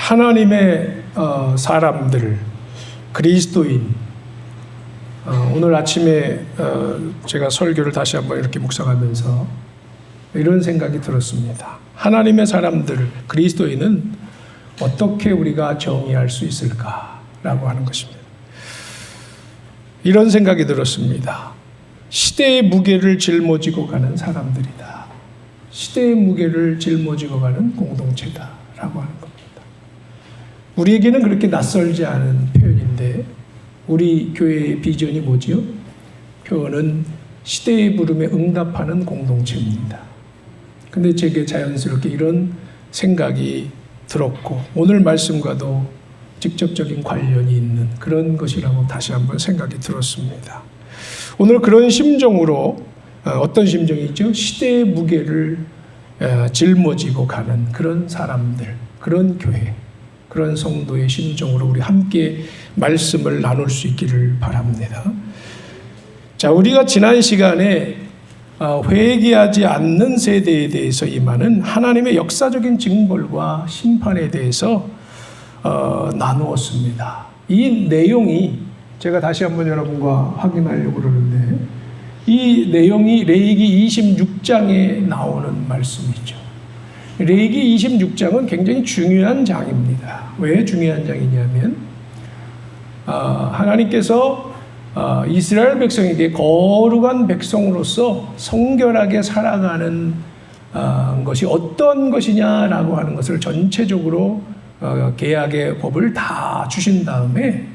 하나님의 사람들, 그리스도인. 오늘 아침에 제가 설교를 다시 한번 이렇게 묵상하면서 이런 생각이 들었습니다. 하나님의 사람들, 그리스도인은 어떻게 우리가 정의할 수 있을까라고 하는 것입니다. 이런 생각이 들었습니다. 시대의 무게를 짊어지고 가는 사람들이다. 시대의 무게를 짊어지고 가는 공동체다라고 하는 겁니다. 우리에게는 그렇게 낯설지 않은 표현인데 우리 교회의 비전이 뭐지요? 표현은 시대의 부름에 응답하는 공동체입니다. 근데 제게 자연스럽게 이런 생각이 들었고 오늘 말씀과도 직접적인 관련이 있는 그런 것이라고 다시 한번 생각이 들었습니다. 오늘 그런 심정으로 어떤 심정이죠? 시대의 무게를 짊어지고 가는 그런 사람들, 그런 교회, 그런 성도의 심정으로 우리 함께 말씀을 나눌 수 있기를 바랍니다. 자, 우리가 지난 시간에 회개하지 않는 세대에 대해서 임하는 하나님의 역사적인 징벌과 심판에 대해서 나누었습니다. 이 내용이 제가 다시 한번 여러분과 확인하려고 그러는데 이 내용이 레위기 26장에 나오는 말씀이죠. 레위기 26장은 굉장히 중요한 장입니다. 왜 중요한 장이냐면 하나님께서 이스라엘 백성에게 거룩한 백성으로서 성결하게 살아가는 것이 어떤 것이냐라고 하는 것을 전체적으로 계약의 법을 다 주신 다음에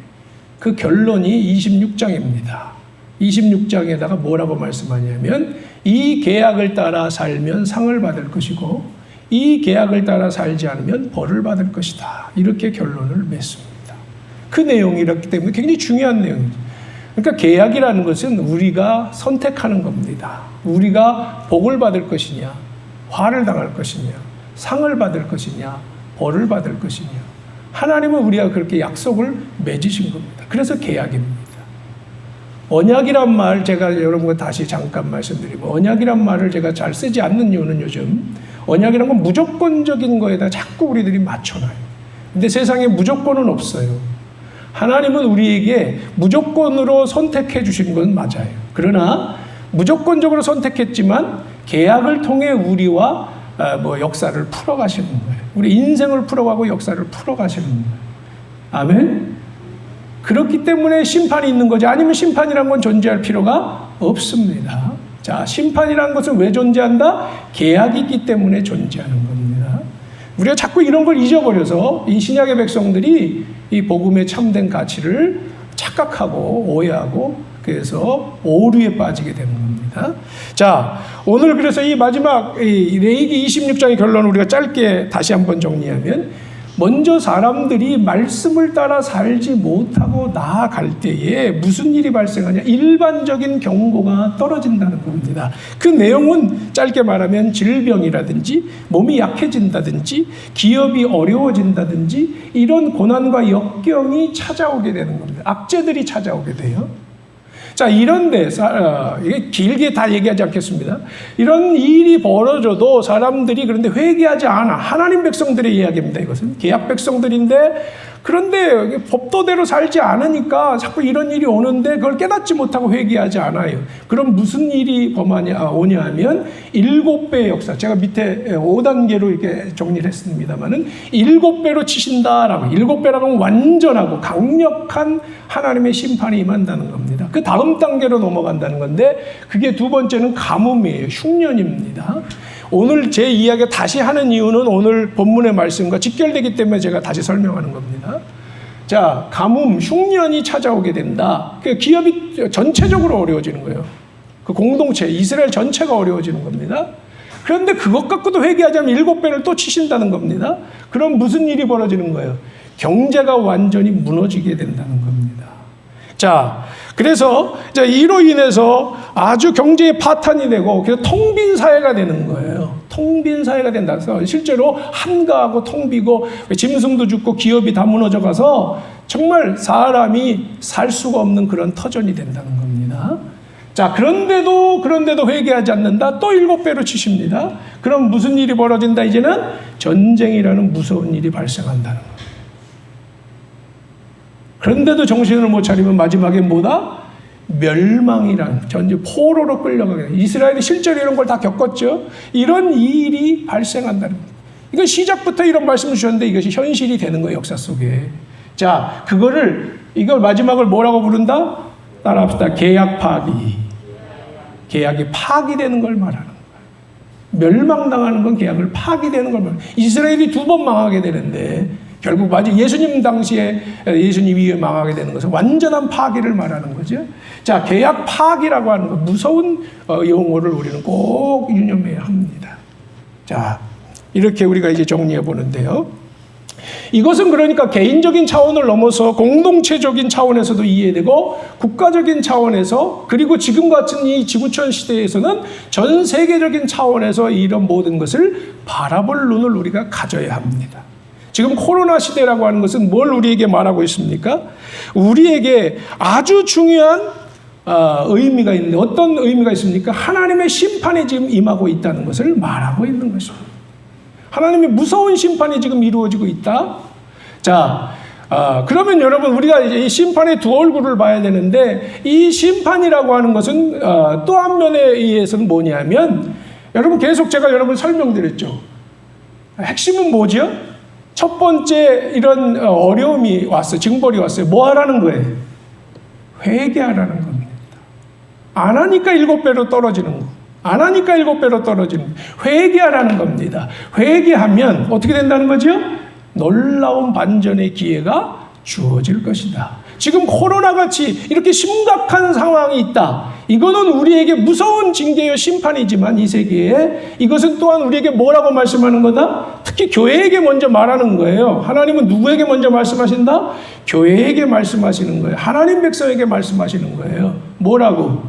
그 결론이 26장입니다. 26장에다가 뭐라고 말씀하냐면 이 계약을 따라 살면 상을 받을 것이고 이 계약을 따라 살지 않으면 벌을 받을 것이다. 이렇게 결론을 맺습니다. 그 내용이었기 때문에 굉장히 중요한 내용이죠. 그러니까 계약이라는 것은 우리가 선택하는 겁니다. 우리가 복을 받을 것이냐, 화를 당할 것이냐, 상을 받을 것이냐, 벌을 받을 것이냐. 하나님은 우리가 그렇게 약속을 맺으신 겁니다. 그래서 계약입니다. 언약이란 말 제가 여러분과 다시 잠깐 말씀드리고 언약이란 말을 제가 잘 쓰지 않는 이유는 요즘 언약이란 건 무조건적인 거에다 자꾸 우리들이 맞춰놔요. 근데 세상에 무조건은 없어요. 하나님은 우리에게 무조건으로 선택해 주신 건 맞아요. 그러나 무조건적으로 선택했지만 계약을 통해 우리와 역사를 풀어가시는 거예요. 우리 인생을 풀어가고 역사를 풀어가시는 거예요. 아멘? 그렇기 때문에 심판이 있는 거지 아니면 심판이란 건 존재할 필요가 없습니다. 자, 심판이라는 것은 왜 존재한다? 계약이 있기 때문에 존재하는 겁니다. 우리가 자꾸 이런 걸 잊어버려서 이 신약의 백성들이 이 복음의 참된 가치를 착각하고 오해하고 그래서 오류에 빠지게 되는 겁니다. 자, 오늘 그래서 이 마지막 이 레위기 26장의 결론을 우리가 짧게 다시 한번 정리하면 먼저 사람들이 말씀을 따라 살지 못하고 나아갈 때에 무슨 일이 발생하냐? 일반적인 경고가 떨어진다는 겁니다. 그 내용은 짧게 말하면 질병이라든지 몸이 약해진다든지 기업이 어려워진다든지 이런 고난과 역경이 찾아오게 되는 겁니다. 악재들이 찾아오게 돼요. 자, 이런데 이게 길게 다 얘기하지 않겠습니다. 이런 일이 벌어져도 사람들이 그런데 회개하지 않아. 하나님 백성들의 이야기입니다. 이것은 계약 백성들인데 그런데 법도대로 살지 않으니까 자꾸 이런 일이 오는데 그걸 깨닫지 못하고 회개하지 않아요. 그럼 무슨 일이 오냐 하면 7배의 역사. 제가 밑에 5단계로 이렇게 정리를 했습니다만은 7배로 치신다라고. 7배라고 완전하고 강력한 하나님의 심판이 임한다는 겁니다. 그 다음 단계로 넘어간다는 건데 그게 두 번째는 가뭄이에요. 흉년입니다. 오늘 제 이야기 다시 하는 이유는 오늘 본문의 말씀과 직결되기 때문에 제가 다시 설명하는 겁니다. 자, 가뭄, 흉년이 찾아오게 된다. 기업이 전체적으로 어려워지는 거예요. 그 공동체, 이스라엘 전체가 어려워지는 겁니다. 그런데 그것 갖고도 회개하자면 7배를 또 치신다는 겁니다. 그럼 무슨 일이 벌어지는 거예요? 경제가 완전히 무너지게 된다는 겁니다. 자, 그래서 이로 인해서 아주 경제의 파탄이 되고 그래서 텅 빈 사회가 되는 거예요. 텅 빈 사회가 된다. 그래서 실제로 한가하고 텅 비고 짐승도 죽고 기업이 다 무너져 가서 정말 사람이 살 수가 없는 그런 터전이 된다는 겁니다. 자, 그런데도 회개하지 않는다. 또 7배로 치십니다. 그럼 무슨 일이 벌어진다? 이제는 전쟁이라는 무서운 일이 발생한다는 겁니다. 그런데도 정신을 못 차리면 마지막에 뭐다? 멸망이란 전제 포로로 끌려가게 돼. 이스라엘이 실제로 이런 걸 다 겪었죠. 이런 일이 발생한다는 거예요. 이건 시작부터 이런 말씀을 주셨는데 이것이 현실이 되는 거예요, 역사 속에. 자, 이걸 마지막을 뭐라고 부른다? 따라합시다. 계약 파기. 계약이 파기되는 걸 말하는 거예요. 멸망당하는 건 계약을 파기되는 걸 말하는 거예요. 이스라엘이 2번 망하게 되는데 결국 예수님 당시에 예수님 이후에 망하게 되는 것은 완전한 파기를 말하는 거죠. 자, 계약 파기라고 하는 거 무서운 용어를 우리는 꼭 유념해야 합니다. 자, 이렇게 우리가 이제 정리해 보는데요. 이것은 그러니까 개인적인 차원을 넘어서 공동체적인 차원에서도 이해되고 국가적인 차원에서 그리고 지금 같은 이 지구촌 시대에서는 전 세계적인 차원에서 이런 모든 것을 바라볼 눈을 우리가 가져야 합니다. 지금 코로나 시대라고 하는 것은 뭘 우리에게 말하고 있습니까? 우리에게 아주 중요한 의미가 있는데 어떤 의미가 있습니까? 하나님의 심판이 지금 임하고 있다는 것을 말하고 있는 것입니다. 하나님의 무서운 심판이 지금 이루어지고 있다. 자, 그러면 여러분 우리가 이제 이 심판의 두 얼굴을 봐야 되는데 이 심판이라고 하는 것은 또 한 면에 의해서는 뭐냐면 여러분 계속 제가 여러분 설명드렸죠. 핵심은 뭐죠? 첫 번째 이런 어려움이 왔어요. 징벌이 왔어요. 뭐 하라는 거예요? 회개하라는 겁니다. 안 하니까 7배로 떨어지는 거. 안 하니까 7배로 떨어지는 거. 회개하라는 겁니다. 회개하면 어떻게 된다는 거죠? 놀라운 반전의 기회가 주어질 것이다. 지금 코로나같이 이렇게 심각한 상황이 있다. 이거는 우리에게 무서운 징계요 심판이지만 이 세계에 이것은 또한 우리에게 뭐라고 말씀하는 거다? 특히 교회에게 먼저 말하는 거예요. 하나님은 누구에게 먼저 말씀하신다? 교회에게 말씀하시는 거예요. 하나님 백성에게 말씀하시는 거예요. 뭐라고?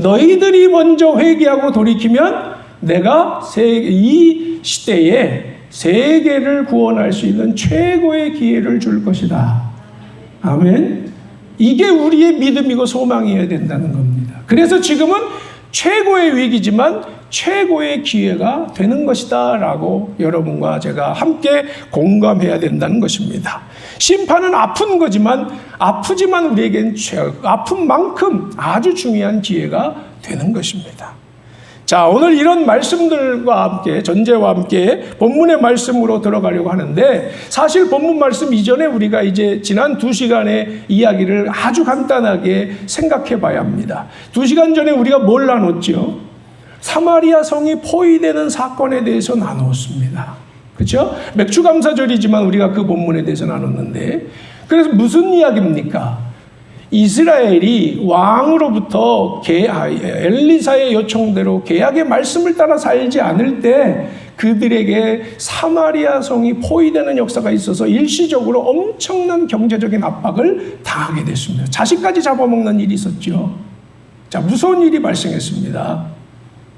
너희들이 먼저 회개하고 돌이키면 내가 이 시대에 세계를 구원할 수 있는 최고의 기회를 줄 것이다. 아멘. 이게 우리의 믿음이고 소망이어야 된다는 겁니다. 그래서 지금은 최고의 위기지만 최고의 기회가 되는 것이다 라고 여러분과 제가 함께 공감해야 된다는 것입니다. 심판은 아픈 거지만 아프지만 우리에겐 아픈 만큼 아주 중요한 기회가 되는 것입니다. 자, 오늘 이런 말씀들과 함께 전제와 함께 본문의 말씀으로 들어가려고 하는데 사실 본문 말씀 이전에 우리가 이제 지난 2시간의 이야기를 아주 간단하게 생각해 봐야 합니다. 2시간 전에 우리가 뭘 나눴죠? 사마리아 성이 포위되는 사건에 대해서 나누었습니다. 그렇죠? 맥주감사절이지만 우리가 그 본문에 대해서 나눴는데 그래서 무슨 이야기입니까? 이스라엘이 왕으로부터 엘리사의 요청대로 계약의 말씀을 따라 살지 않을 때 그들에게 사마리아 성이 포위되는 역사가 있어서 일시적으로 엄청난 경제적인 압박을 당하게 됐습니다. 자식까지 잡아먹는 일이 있었죠. 자, 무서운 일이 발생했습니다.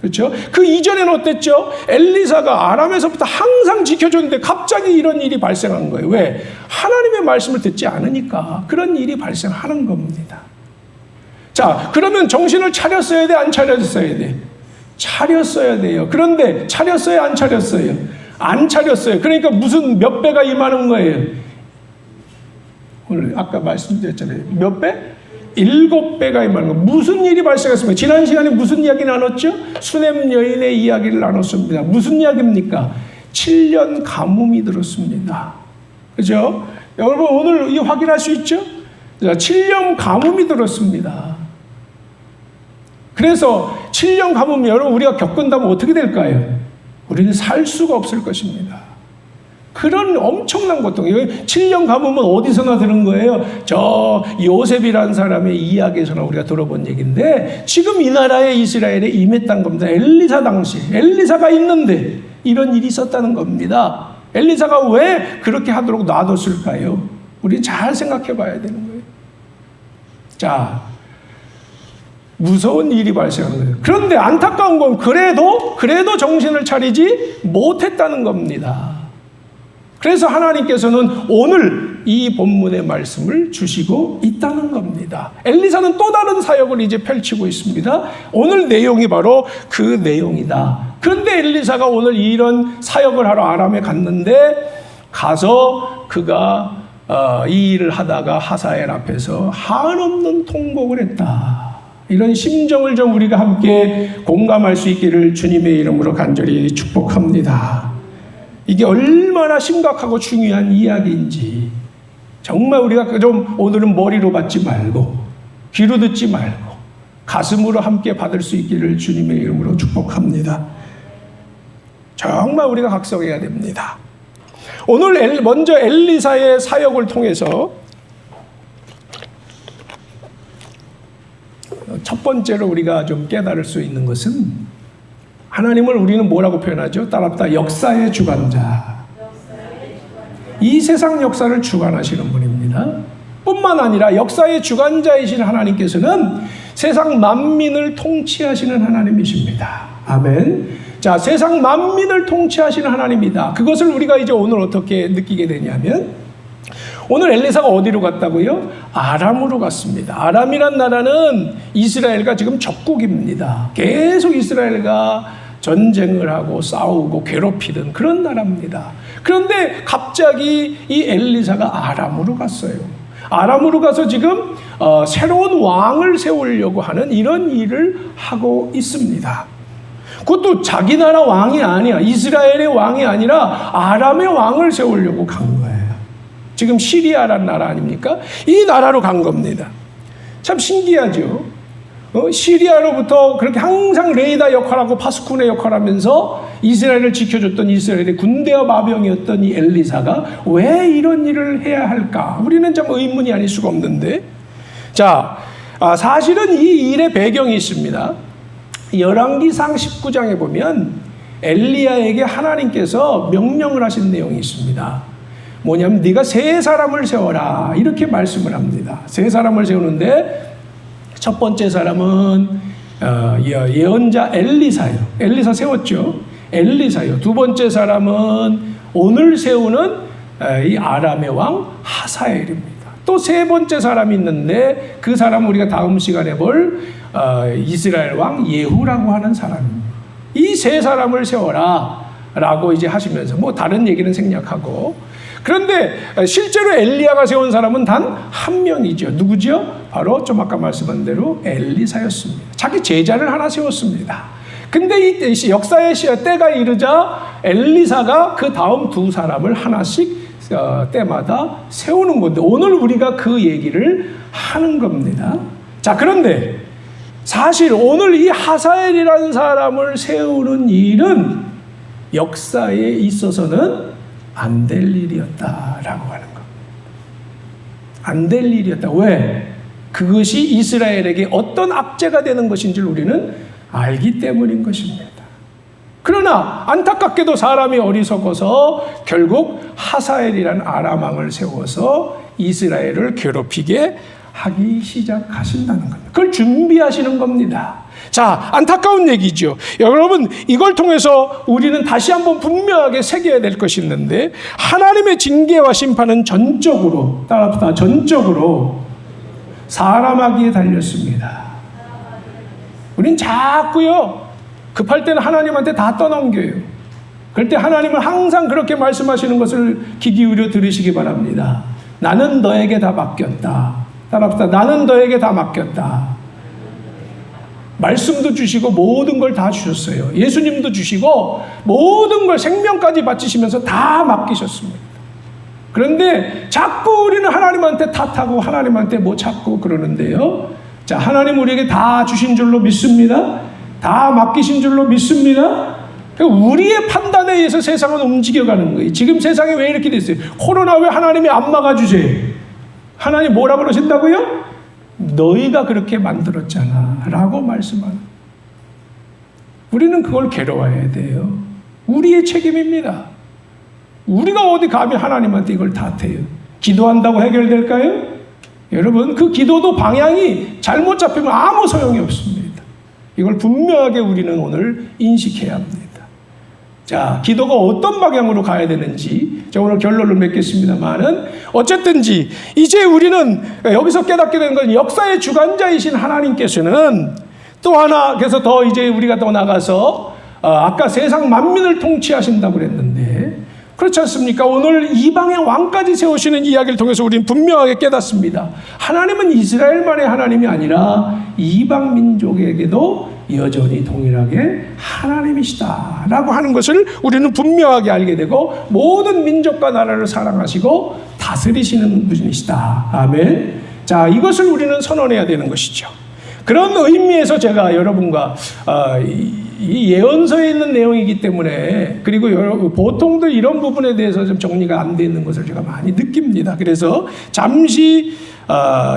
그렇죠? 그 이전에는 어땠죠? 엘리사가 아람에서부터 항상 지켜줬는데 갑자기 이런 일이 발생한 거예요. 왜? 하나님의 말씀을 듣지 않으니까 그런 일이 발생하는 겁니다. 자, 그러면 정신을 차렸어야 돼? 안 차렸어야 돼? 차렸어야 돼요. 그런데 차렸어요? 안 차렸어요? 안 차렸어요. 그러니까 무슨 몇 배가 임하는 거예요? 오늘 아까 말씀드렸잖아요. 몇 배? 7배가 임하는 거. 무슨 일이 발생했습니까? 지난 시간에 무슨 이야기 나눴죠? 수넴 여인의 이야기를 나눴습니다. 무슨 이야기입니까? 7년 가뭄이 들었습니다. 그죠? 여러분 오늘 이 확인할 수 있죠? 7년 가뭄이 들었습니다. 그래서 7년 가뭄 여러분 우리가 겪는다면 어떻게 될까요? 우리는 살 수가 없을 것입니다. 그런 엄청난 고통. 7년 가뭄은 어디서나 들은 거예요? 저 요셉이라는 사람의 이야기에서나 우리가 들어본 얘기인데 지금 이 나라에 이스라엘에 임했다는 겁니다. 엘리사 당시 엘리사가 있는데 이런 일이 있었다는 겁니다. 엘리사가 왜 그렇게 하도록 놔뒀을까요? 우리 잘 생각해 봐야 되는 거예요. 자, 무서운 일이 발생하는 거예요. 그런데 안타까운 건 그래도 정신을 차리지 못했다는 겁니다. 그래서 하나님께서는 오늘 이 본문의 말씀을 주시고 있다는 겁니다. 엘리사는 또 다른 사역을 이제 펼치고 있습니다. 오늘 내용이 바로 그 내용이다. 그런데 엘리사가 오늘 이런 사역을 하러 아람에 갔는데 가서 그가 이 일을 하다가 하사엘 앞에서 한없는 통곡을 했다. 이런 심정을 좀 우리가 함께 공감할 수 있기를 주님의 이름으로 간절히 축복합니다. 이게 얼마나 심각하고 중요한 이야기인지 정말 우리가 좀 오늘은 머리로 받지 말고 귀로 듣지 말고 가슴으로 함께 받을 수 있기를 주님의 이름으로 축복합니다. 정말 우리가 각성해야 됩니다. 오늘 먼저 엘리사의 사역을 통해서 첫 번째로 우리가 좀 깨달을 수 있는 것은 하나님을 우리는 뭐라고 표현하죠? 따라합시다. 역사의 주관자. 이 세상 역사를 주관하시는 분입니다. 뿐만 아니라 역사의 주관자이신 하나님께서는 세상 만민을 통치하시는 하나님이십니다. 아멘. 자, 세상 만민을 통치하시는 하나님이다. 그것을 우리가 이제 오늘 어떻게 느끼게 되냐면 오늘 엘리사가 어디로 갔다고요? 아람으로 갔습니다. 아람이란 나라는 이스라엘과 지금 적국입니다. 계속 이스라엘과 전쟁을 하고 싸우고 괴롭히던 그런 나라입니다. 그런데 갑자기 이 엘리사가 아람으로 갔어요. 아람으로 가서 지금 새로운 왕을 세우려고 하는 이런 일을 하고 있습니다. 그것도 자기 나라 왕이 아니야. 이스라엘의 왕이 아니라 아람의 왕을 세우려고 간 거예요. 지금 시리아라는 나라 아닙니까? 이 나라로 간 겁니다. 참 신기하죠. 시리아로부터 그렇게 항상 레이다 역할하고 파스쿠네 역할하면서 이스라엘을 지켜줬던 이스라엘의 군대와 마병이었던 이 엘리사가 왜 이런 일을 해야 할까? 우리는 참 의문이 아닐 수가 없는데, 자, 사실은 이 일의 배경이 있습니다. 열왕기상 19장에 보면 엘리야에게 하나님께서 명령을 하신 내용이 있습니다. 뭐냐면 네가 세 사람을 세워라 이렇게 말씀을 합니다. 세 사람을 세우는데 첫 번째 사람은 예언자 엘리사요. 엘리사 세웠죠. 엘리사요. 두 번째 사람은 오늘 세우는 이 아람의 왕 하사엘입니다. 또 세 번째 사람이 있는데 그 사람은 우리가 다음 시간에 볼 이스라엘 왕 예후라고 하는 사람입니다. 이 세 사람을 세워라 라고 이제 하시면서 뭐 다른 얘기는 생략하고, 그런데 실제로 엘리야가 세운 사람은 단 한 명이죠. 누구죠? 바로 좀 아까 말씀한 대로 엘리사였습니다. 자기 제자를 하나 세웠습니다. 근데 이 역사의 때가 이르자 엘리사가 그 다음 두 사람을 하나씩 때마다 세우는 건데 오늘 우리가 그 얘기를 하는 겁니다. 자, 그런데 사실 오늘 이 하사엘이라는 사람을 세우는 일은 역사에 있어서는 안 될 일이었다라고 하는 것. 안 될 일이었다. 왜? 그것이 이스라엘에게 어떤 악재가 되는 것인지를 우리는 알기 때문인 것입니다. 그러나 안타깝게도 사람이 어리석어서 결국 하사엘이라는 아람 왕을 세워서 이스라엘을 괴롭히게 하기 시작하신다는 겁니다. 그걸 준비하시는 겁니다. 자, 안타까운 얘기죠. 여러분, 이걸 통해서 우리는 다시 한번 분명하게 새겨야 될 것이 있는데, 하나님의 징계와 심판은 전적으로, 따라합시다, 전적으로 사람에게 달렸습니다. 우린 자꾸요, 급할 때는 하나님한테 다 떠넘겨요. 그럴 때 하나님은 항상 그렇게 말씀하시는 것을 귀 기울여 들으시기 바랍니다. 나는 너에게 다 맡겼다. 따라합시다. 나는 너에게 다 맡겼다. 말씀도 주시고 모든 걸 다 주셨어요. 예수님도 주시고 모든 걸 생명까지 바치시면서 다 맡기셨습니다. 그런데 자꾸 우리는 하나님한테 탓하고 하나님한테 뭐 찾고 그러는데요. 자, 하나님 우리에게 다 주신 줄로 믿습니다. 다 맡기신 줄로 믿습니다. 우리의 판단에 의해서 세상은 움직여가는 거예요. 지금 세상이 왜 이렇게 됐어요? 코로나 왜 하나님이 안 막아주세요? 하나님 뭐라 그러신다고요? 너희가 그렇게 만들었잖아 라고 말씀하는. 우리는 그걸 괴로워해야 돼요. 우리의 책임입니다. 우리가 어디 감히 하나님한테 이걸 탓해요? 기도한다고 해결될까요? 여러분, 그 기도도 방향이 잘못 잡히면 아무 소용이 없습니다. 이걸 분명하게 우리는 오늘 인식해야 합니다. 자, 기도가 어떤 방향으로 가야 되는지 제가 오늘 결론을 맺겠습니다만은, 어쨌든지 이제 우리는 여기서 깨닫게 되는 건 역사의 주관자이신 하나님께서는 또 하나, 그래서 더 이제 우리가 더 나가서 아까 세상 만민을 통치하신다고 그랬는데, 그렇지 않습니까? 오늘 이방의 왕까지 세우시는 이야기를 통해서 우리는 분명하게 깨닫습니다. 하나님은 이스라엘만의 하나님이 아니라 이방 민족에게도 여전히 동일하게 하나님이시다라고 하는 것을 우리는 분명하게 알게 되고, 모든 민족과 나라를 사랑하시고 다스리시는 분이시다. 아멘. 자, 이것을 우리는 선언해야 되는 것이죠. 그런 의미에서 제가 여러분과 이 예언서에 있는 내용이기 때문에, 그리고 보통들 이런 부분에 대해서 좀 정리가 안 되는 것을 제가 많이 느낍니다. 그래서 잠시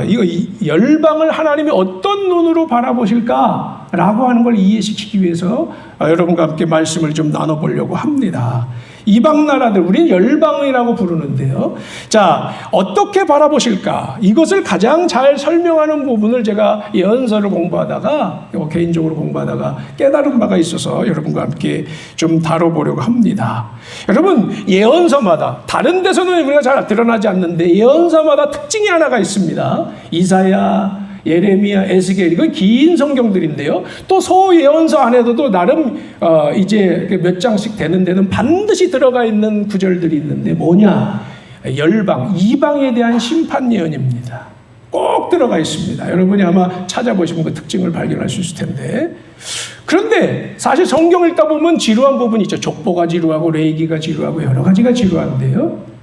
이거 열방을 하나님이 어떤 눈으로 바라보실까라고 하는 걸 이해시키기 위해서 여러분과 함께 말씀을 좀 나눠보려고 합니다. 이방 나라들, 우리는 열방이라고 부르는데요. 자, 어떻게 바라보실까? 이것을 가장 잘 설명하는 부분을 제가 예언서를 공부하다가, 개인적으로 공부하다가 깨달은 바가 있어서 여러분과 함께 좀 다뤄보려고 합니다. 여러분, 예언서마다, 다른 데서는 우리가 잘 드러나지 않는데 예언서마다 특징이 하나가 있습니다. 이사야, 예레미야, 에스겔, 이건 긴 성경들인데요. 또 소예언서 안에도 또 나름 이제 몇 장씩 되는 데는 반드시 들어가 있는 구절들이 있는데, 뭐냐? 열방, 이방에 대한 심판 예언입니다. 꼭 들어가 있습니다. 여러분이 아마 찾아보시면 그 특징을 발견할 수 있을 텐데, 그런데 사실 성경 읽다 보면 지루한 부분이 있죠. 족보가 지루하고 레위기가 지루하고 여러 가지가 지루한데요.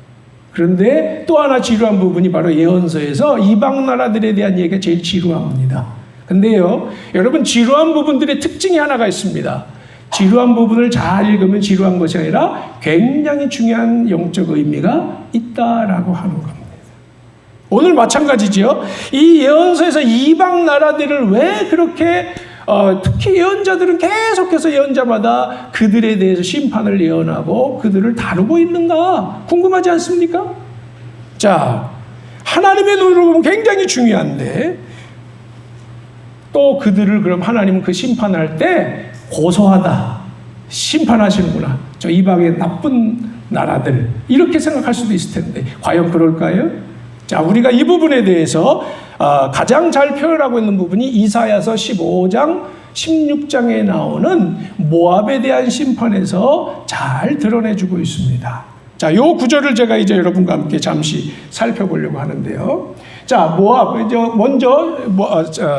그런데 또 하나 지루한 부분이 바로 예언서에서 이방 나라들에 대한 얘기가 제일 지루합니다. 근데요, 여러분, 지루한 부분들의 특징이 하나가 있습니다. 지루한 부분을 잘 읽으면 지루한 것이 아니라 굉장히 중요한 영적 의미가 있다라고 하는 겁니다. 오늘 마찬가지죠. 이 예언서에서 이방 나라들을 왜 그렇게 특히 예언자들은 계속해서 예언자마다 그들에 대해서 심판을 예언하고 그들을 다루고 있는가 궁금하지 않습니까? 자, 하나님의 눈으로 보면 굉장히 중요한데, 또 그들을 그럼 하나님은 그 심판할 때 고소하다, 심판하시는구나, 저 이방의 나쁜 나라들, 이렇게 생각할 수도 있을 텐데 과연 그럴까요? 자, 우리가 이 부분에 대해서 가장 잘 표현하고 있는 부분이 이사야서 15장, 16장에 나오는 모압에 대한 심판에서 잘 드러내주고 있습니다. 자, 요 구절을 제가 이제 여러분과 함께 잠시 살펴보려고 하는데요. 자, 모압, 먼저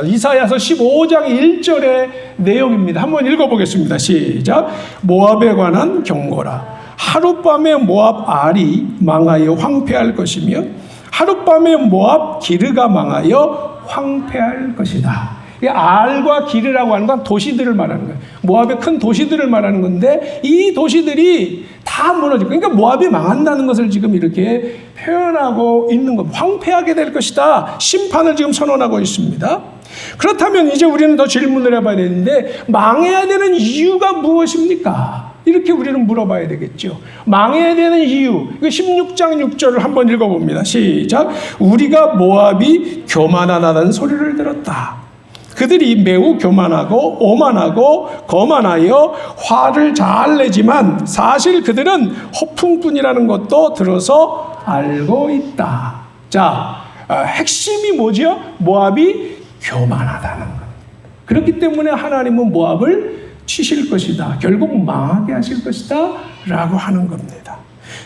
이사야서 15장 1절의 내용입니다. 한번 읽어보겠습니다. 시작. 모압에 관한 경고라. 하룻밤에 모압 알이 망하여 황폐할 것이며 하룻밤에 모압 기르가 망하여 황폐할 것이다. 이 알과 기르라고 하는 건 도시들을 말하는 거예요. 모압의 큰 도시들을 말하는 건데, 이 도시들이 다 무너지고, 그러니까 모압이 망한다는 것을 지금 이렇게 표현하고 있는 것, 황폐하게 될 것이다, 심판을 지금 선언하고 있습니다. 그렇다면 이제 우리는 더 질문을 해봐야 되는데, 망해야 되는 이유가 무엇입니까? 이렇게 우리는 물어봐야 되겠죠. 망해야 되는 이유, 16장 6절을 한번 읽어봅니다. 시작. 우리가 모압이 교만하다는 소리를 들었다. 그들이 매우 교만하고 오만하고 거만하여 화를 잘 내지만 사실 그들은 허풍뿐이라는 것도 들어서 알고 있다. 자, 핵심이 뭐죠? 모압이 교만하다는 것. 그렇기 때문에 하나님은 모압을 치실 것이다, 결국 망하게 하실 것이다 라고 하는 겁니다.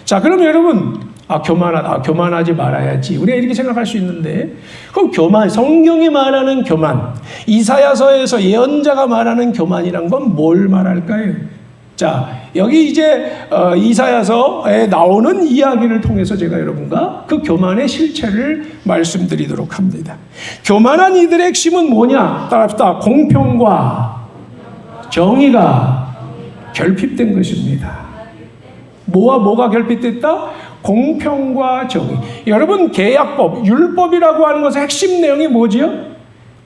자, 그럼 여러분, 교만하다, 교만하지 말아야지, 우리가 이렇게 생각할 수 있는데, 그럼 교만, 성경이 말하는 교만, 이사야서에서 예언자가 말하는 교만이란 건 뭘 말할까요? 자, 여기 이제 이사야서에 나오는 이야기를 통해서 제가 여러분과 그 교만의 실체를 말씀드리도록 합니다. 교만한 이들의 핵심은 뭐냐? 따라합시다. 공평과 정의가 결핍된 것입니다. 뭐가 결핍됐다? 공평과 정의. 여러분, 계약법, 율법이라고 하는 것의 핵심 내용이 뭐지요?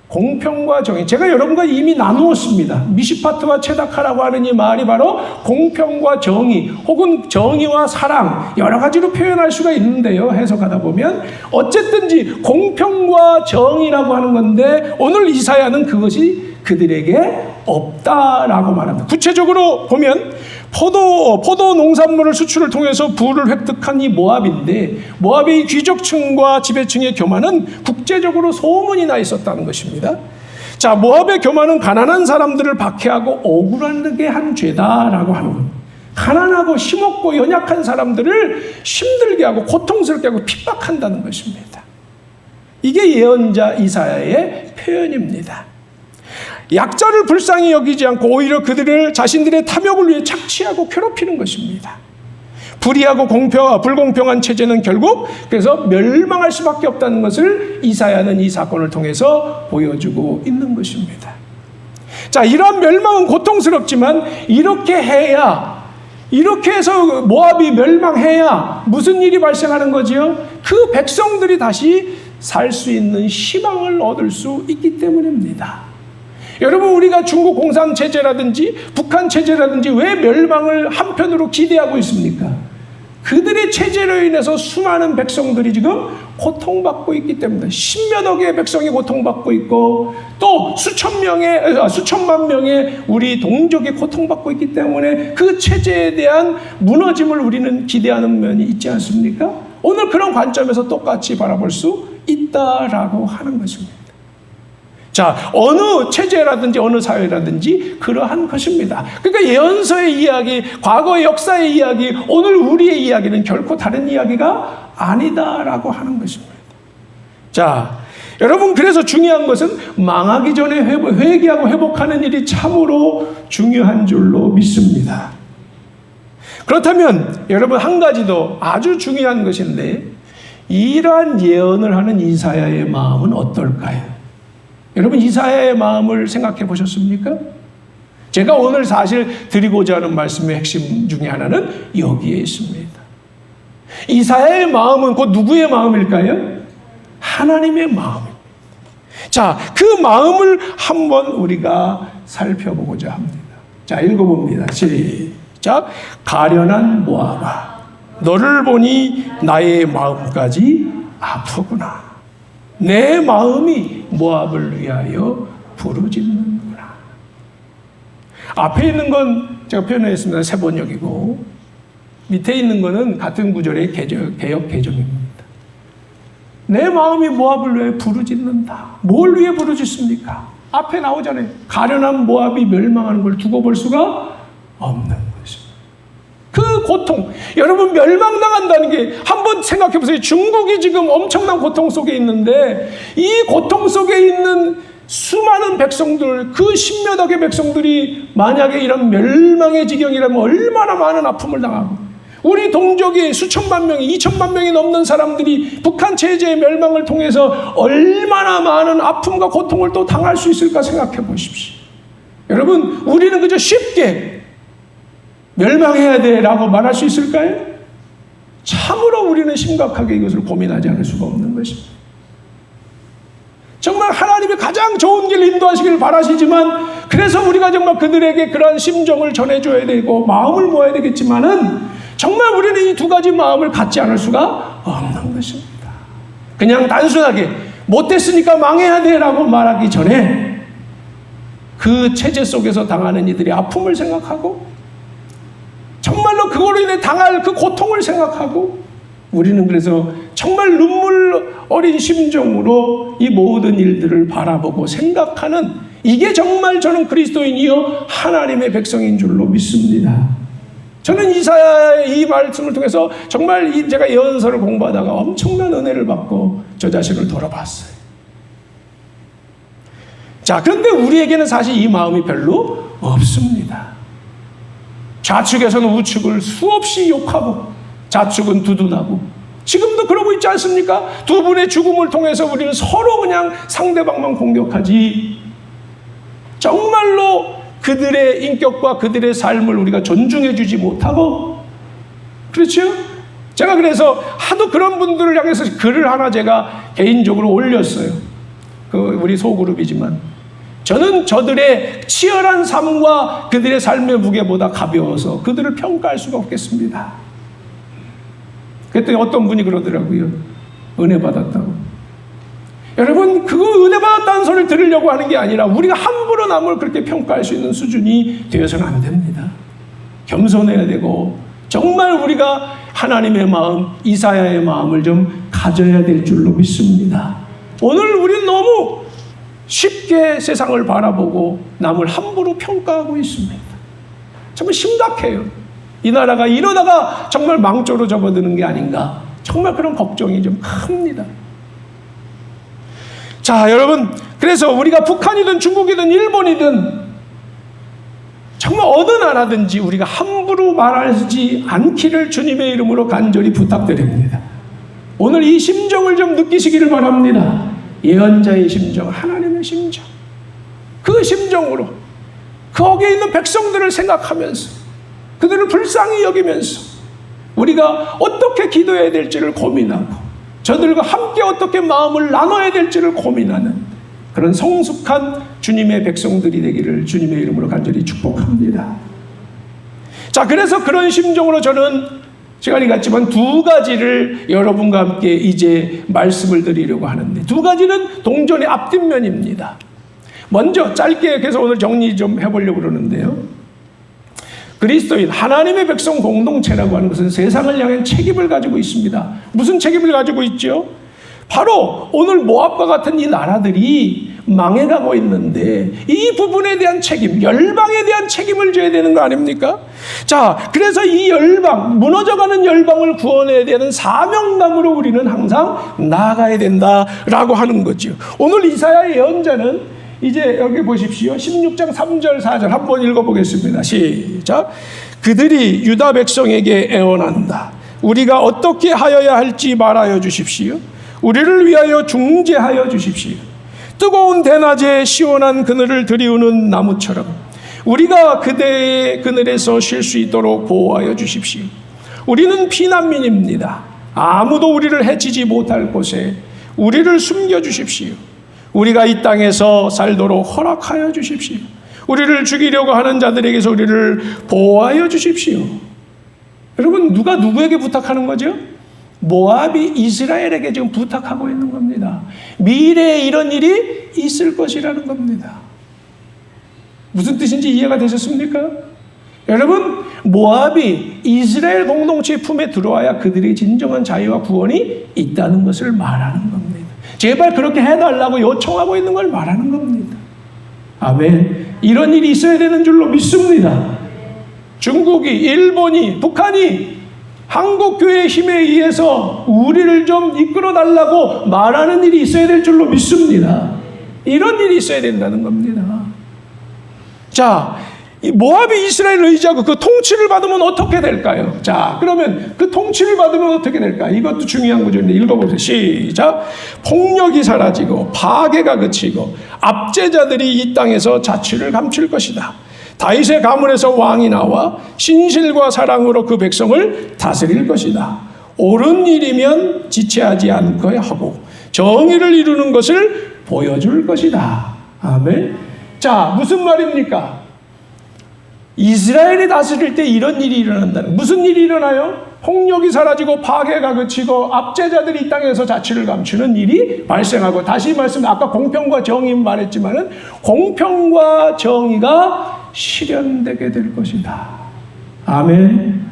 공평과 정의. 제가 여러분과 이미 나누었습니다. 미시파트와 체다카라고 하는 이 말이 바로 공평과 정의, 혹은 정의와 사랑, 여러 가지로 표현할 수가 있는데요, 해석하다 보면 어쨌든지 공평과 정의라고 하는 건데, 오늘 이사야는 그것이 그들에게 없다라고 말합니다. 구체적으로 보면 포도 농산물을 수출을 통해서 부를 획득한 이 모압인데, 모압의 귀족층과 지배층의 교만은 국제적으로 소문이 나 있었다는 것입니다. 자, 모압의 교만은 가난한 사람들을 박해하고 억울하게 한 죄다라고 하는 겁니다. 가난하고 힘없고 연약한 사람들을 힘들게 하고 고통스럽게 하고 핍박한다는 것입니다. 이게 예언자 이사야의 표현입니다. 약자를 불쌍히 여기지 않고 오히려 그들을 자신들의 탐욕을 위해 착취하고 괴롭히는 것입니다. 불의하고 불공평한 체제는 결국 그래서 멸망할 수밖에 없다는 것을 이사야는 이 사건을 통해서 보여주고 있는 것입니다. 자, 이러한 멸망은 고통스럽지만 이렇게 해서 모압이 멸망해야 무슨 일이 발생하는 거지요? 그 백성들이 다시 살 수 있는 희망을 얻을 수 있기 때문입니다. 여러분, 우리가 중국 공산 체제라든지 북한 체제라든지 왜 멸망을 한편으로 기대하고 있습니까? 그들의 체제로 인해서 수많은 백성들이 지금 고통받고 있기 때문에 10몇억의 백성이 고통받고 있고 또 수천만 명의 우리 동족이 고통받고 있기 때문에 그 체제에 대한 무너짐을 우리는 기대하는 면이 있지 않습니까? 오늘 그런 관점에서 똑같이 바라볼 수 있다라고 하는 것입니다. 자, 어느 체제라든지 어느 사회라든지 그러한 것입니다. 그러니까 예언서의 이야기, 과거의 역사의 이야기, 오늘 우리의 이야기는 결코 다른 이야기가 아니다라고 하는 것입니다. 자, 여러분, 그래서 중요한 것은 망하기 전에 회개하고 회복하는 일이 참으로 중요한 줄로 믿습니다. 그렇다면 여러분, 한 가지 더 아주 중요한 것인데 이러한 예언을 하는 이사야의 마음은 어떨까요? 여러분, 이사야의 마음을 생각해 보셨습니까? 제가 오늘 사실 드리고자 하는 말씀의 핵심 중에 하나는 여기에 있습니다. 이사야의 마음은 곧 누구의 마음일까요? 하나님의 마음입니다. 자, 그 마음을 한번 우리가 살펴보고자 합니다. 자, 읽어봅니다. 시작. 가련한 모압아, 너를 보니 나의 마음까지 아프구나. 내 마음이 모압을 위하여 부르짖는구나. 앞에 있는 건 제가 표현했습니다. 세번역이고 밑에 있는 거는 같은 구절의 개역 개정입니다. 내 마음이 모압을 위해 부르짖는다. 뭘 위해 부르짖습니까? 앞에 나오잖아요. 가련한 모압이 멸망하는 걸 두고 볼 수가 없는 것입니다. 그 고통, 여러분, 멸망당한다는 게 한번 생각해 보세요. 중국이 지금 엄청난 고통 속에 있는데 이 고통 속에 있는 수많은 백성들, 그 10몇억의 백성들이 만약에 이런 멸망의 지경이라면 얼마나 많은 아픔을 당하고, 우리 동족이 수천만 명이 2천만 명이 넘는 사람들이 북한 체제의 멸망을 통해서 얼마나 많은 아픔과 고통을 또 당할 수 있을까 생각해 보십시오. 여러분, 우리는 그저 쉽게 멸망해야 돼 라고 말할 수 있을까요? 참으로 우리는 심각하게 이것을 고민하지 않을 수가 없는 것입니다. 정말 하나님이 가장 좋은 길 인도하시기를 바라시지만, 그래서 우리가 정말 그들에게 그러한 심정을 전해줘야 되고 마음을 모아야 되겠지만은 정말 우리는 이 두 가지 마음을 갖지 않을 수가 없는 것입니다. 그냥 단순하게 못됐으니까 망해야 돼 라고 말하기 전에 그 체제 속에서 당하는 이들의 아픔을 생각하고 정말로 그걸로 인해 당할 그 고통을 생각하고, 우리는 그래서 정말 눈물 어린 심정으로 이 모든 일들을 바라보고 생각하는, 이게 정말 저는 그리스도인이요 하나님의 백성인 줄로 믿습니다. 저는 이사야의 이 말씀을 통해서 정말 제가 예언서를 공부하다가 엄청난 은혜를 받고 저 자신을 돌아봤어요. 자, 그런데 우리에게는 사실 이 마음이 별로 없습니다. 좌측에서는 우측을 수없이 욕하고 좌측은 두둔하고, 지금도 그러고 있지 않습니까? 두 분의 죽음을 통해서 우리는 서로 그냥 상대방만 공격하지 정말로 그들의 인격과 그들의 삶을 우리가 존중해 주지 못하고, 그렇죠? 제가 그래서 하도 그런 분들을 향해서 글을 하나 제가 개인적으로 올렸어요. 우리 소그룹이지만 저는 저들의 치열한 삶과 그들의 삶의 무게보다 가벼워서 그들을 평가할 수가 없겠습니다. 그랬더니 어떤 분이 그러더라고요. 은혜 받았다고. 여러분, 그거 은혜 받았다는 소리를 들으려고 하는 게 아니라 우리가 함부로 남을 그렇게 평가할 수 있는 수준이 되어서는 안 됩니다. 겸손해야 되고 정말 우리가 하나님의 마음, 이사야의 마음을 좀 가져야 될 줄로 믿습니다. 오늘 우리는 너무 쉽게 세상을 바라보고 남을 함부로 평가하고 있습니다. 정말 심각해요. 이 나라가 이러다가 정말 망조로 접어드는 게 아닌가. 정말 그런 걱정이 좀 큽니다. 자, 여러분, 그래서 우리가 북한이든 중국이든 일본이든 정말 어느 나라든지 우리가 함부로 말하지 않기를 주님의 이름으로 간절히 부탁드립니다. 오늘 이 심정을 좀 느끼시기를 바랍니다. 예언자의 심정, 하나님의 심정. 그 심정으로 거기에 있는 백성들을 생각하면서 그들을 불쌍히 여기면서 우리가 어떻게 기도해야 될지를 고민하고 저들과 함께 어떻게 마음을 나눠야 될지를 고민하는 그런 성숙한 주님의 백성들이 되기를 주님의 이름으로 간절히 축복합니다. 자, 그래서 그런 심정으로 저는 시간이 갔지만 두 가지를 여러분과 함께 이제 말씀을 드리려고 하는데, 두 가지는 동전의 앞뒷면입니다. 먼저 짧게 해서 오늘 정리 좀 해보려고 그러는데요. 그리스도인 하나님의 백성 공동체라고 하는 것은 세상을 향한 책임을 가지고 있습니다. 무슨 책임을 가지고 있죠? 바로 오늘 모압과 같은 이 나라들이 망해가고 있는데 이 부분에 대한 책임, 열방에 대한 책임을 져야 되는 거 아닙니까? 자, 그래서 이 열방, 무너져가는 열방을 구원해야 되는 사명감으로 우리는 항상 나아가야 된다라고 하는 거죠. 오늘 이사야 예언자는 이제 여기 보십시오. 16장 3절 4절 한번 읽어보겠습니다. 시작. 그들이 유다 백성에게 애원한다. 우리가 어떻게 하여야 할지 말하여 주십시오. 우리를 위하여 중재하여 주십시오. 뜨거운 대낮에 시원한 그늘을 들이우는 나무처럼 우리가 그대의 그늘에서 쉴 수 있도록 보호하여 주십시오. 우리는 피난민입니다. 아무도 우리를 해치지 못할 곳에 우리를 숨겨 주십시오. 우리가 이 땅에서 살도록 허락하여 주십시오. 우리를 죽이려고 하는 자들에게서 우리를 보호하여 주십시오. 여러분, 누가 누구에게 부탁하는 거죠? 모압이 이스라엘에게 지금 부탁하고 있는 겁니다. 미래에 이런 일이 있을 것이라는 겁니다. 무슨 뜻인지 이해가 되셨습니까? 여러분, 모압이 이스라엘 공동체의 품에 들어와야 그들의 진정한 자유와 구원이 있다는 것을 말하는 겁니다. 제발 그렇게 해달라고 요청하고 있는 걸 말하는 겁니다. 아멘. 이런 일이 있어야 되는 줄로 믿습니다. 중국이, 일본이, 북한이 한국 교회의 힘에 의해서 우리를 좀 이끌어 달라고 말하는 일이 있어야 될 줄로 믿습니다. 이런 일이 있어야 된다는 겁니다. 자, 이 모압이 이스라엘을 의지하고 그 통치를 받으면 어떻게 될까요? 자, 그러면 그 통치를 받으면 어떻게 될까? 이것도 중요한 구절인데 읽어보세요. 시작. 폭력이 사라지고 파괴가 그치고 압제자들이 이 땅에서 자취를 감출 것이다. 다윗의 가문에서 왕이 나와 신실과 사랑으로 그 백성을 다스릴 것이다. 옳은 일이면 지체하지 않고 하고 정의를 이루는 것을 보여줄 것이다. 아멘. 자, 무슨 말입니까? 이스라엘이 다스릴 때 이런 일이 일어난다는, 무슨 일이 일어나요? 폭력이 사라지고 파괴가 그치고 압제자들이 이 땅에서 자취를 감추는 일이 발생하고, 다시 말씀, 아까 공평과 정의 말했지만은 공평과 정의가 실현되게 될 것이다. 아멘.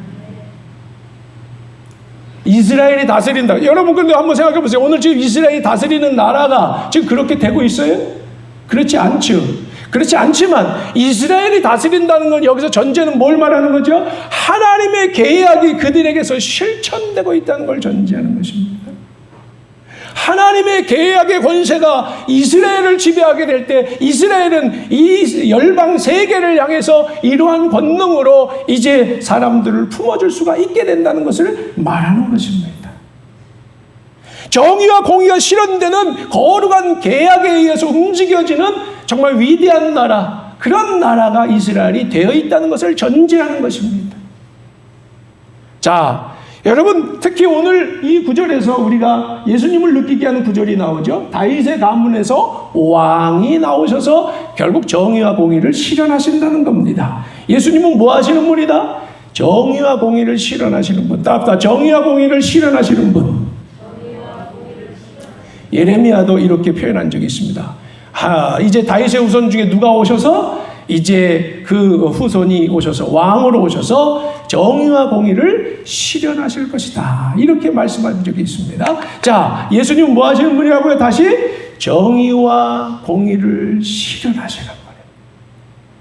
이스라엘이 다스린다. 여러분, 근데 한번 생각해 보세요. 오늘 지금 이스라엘이 다스리는 나라가 지금 그렇게 되고 있어요? 그렇지 않죠. 그렇지 않지만 이스라엘이 다스린다는 건 여기서 전제는 뭘 말하는 거죠? 하나님의 계약이 그들에게서 실천되고 있다는 걸 전제하는 것입니다. 하나님의 계약의 권세가 이스라엘을 지배하게 될 때 이스라엘은 이 열방 세계를 향해서 이러한 권능으로 이제 사람들을 품어줄 수가 있게 된다는 것을 말하는 것입니다. 정의와 공의가 실현되는 거룩한 계약에 의해서 움직여지는 정말 위대한 나라, 그런 나라가 이스라엘이 되어 있다는 것을 전제하는 것입니다. 자, 여러분, 특히 오늘 이 구절에서 우리가 예수님을 느끼게 하는 구절이 나오죠. 다윗의 가문에서 왕이 나오셔서 결국 정의와 공의를 실현하신다는 겁니다. 예수님은 뭐 하시는 분이다? 정의와 공의를 실현하시는 분. 따뜻하, 정의와 공의를 실현하시는 분. 예레미야도 이렇게 표현한 적이 있습니다. 이제 다윗의 후손 중에 누가 오셔서 이제 그 후손이 오셔서 왕으로 오셔서 정의와 공의를 실현하실 것이다. 이렇게 말씀한 적이 있습니다. 자, 예수님은 뭐 하시는 분이라고요? 다시 정의와 공의를 실현하시는 분이에요.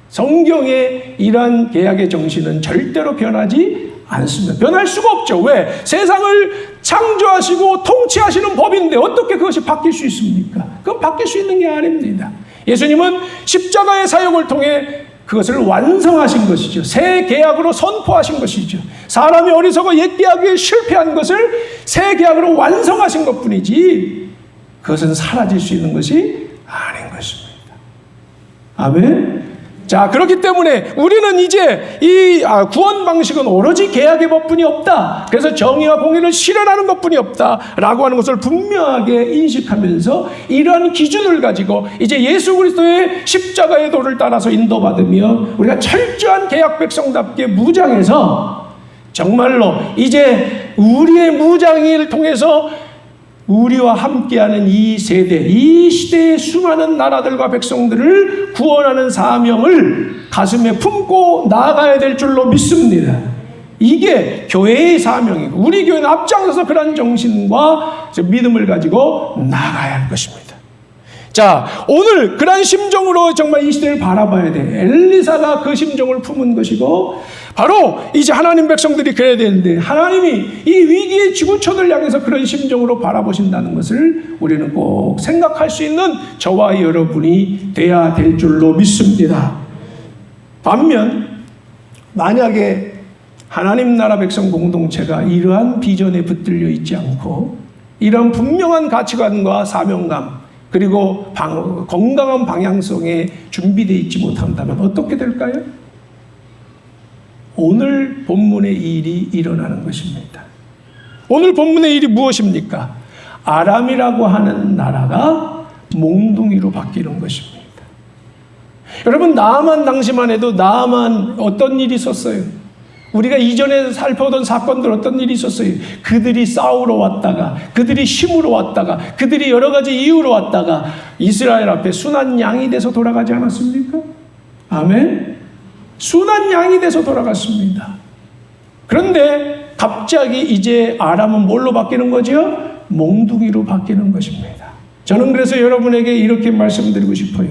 성경의 이러한 계약의 정신은 절대로 변하지 않습니다. 변할 수가 없죠. 왜? 세상을 창조하시고 통치하시는 법인데 어떻게 그것이 바뀔 수 있습니까? 그건 바뀔 수 있는 게 아닙니다. 예수님은 십자가의 사역을 통해 그것을 완성하신 것이죠. 새 계약으로 선포하신 것이죠. 사람이 어리석어 옛 계약에 실패한 것을 새 계약으로 완성하신 것뿐이지 그것은 사라질 수 있는 것이 아닌 것입니다. 아멘. 자, 그렇기 때문에 우리는 이제 이 구원 방식은 오로지 계약의 법뿐이 없다. 그래서 정의와 공의를 실현하는 것뿐이 없다라고 하는 것을 분명하게 인식하면서 이러한 기준을 가지고 이제 예수 그리스도의 십자가의 도를 따라서 인도받으며 우리가 철저한 계약 백성답게 무장해서 정말로 이제 우리의 무장을 통해서 우리와 함께하는 이 세대, 이 시대의 수많은 나라들과 백성들을 구원하는 사명을 가슴에 품고 나아가야 될 줄로 믿습니다. 이게 교회의 사명이고 우리 교회는 앞장서서 그런 정신과 믿음을 가지고 나아가야 할 것입니다. 자, 오늘 그런 심정으로 정말 이 시대를 바라봐야 돼. 엘리사가 그 심정을 품은 것이고 바로 이제 하나님 백성들이 그래야 되는데 하나님이 이 위기의 지구촌을 향해서 그런 심정으로 바라보신다는 것을 우리는 꼭 생각할 수 있는 저와 여러분이 돼야 될 줄로 믿습니다. 반면 만약에 하나님 나라 백성 공동체가 이러한 비전에 붙들려 있지 않고 이런 분명한 가치관과 사명감 그리고 건강한 방향성에 준비되어 있지 못한다면 어떻게 될까요? 오늘 본문의 일이 일어나는 것입니다. 오늘 본문의 일이 무엇입니까? 아람이라고 하는 나라가 몽둥이로 바뀌는 것입니다. 여러분, 나아만 당시만 해도 나아만 어떤 일이 있었어요? 우리가 이전에 살펴보던 사건들 어떤 일이 있었어요? 그들이 싸우러 왔다가 그들이 힘으로 왔다가 그들이 여러 가지 이유로 왔다가 이스라엘 앞에 순한 양이 돼서 돌아가지 않았습니까? 아멘. 순한 양이 돼서 돌아갔습니다. 그런데 갑자기 이제 아람은 뭘로 바뀌는 거죠? 몽둥이로 바뀌는 것입니다. 저는 그래서 여러분에게 이렇게 말씀드리고 싶어요.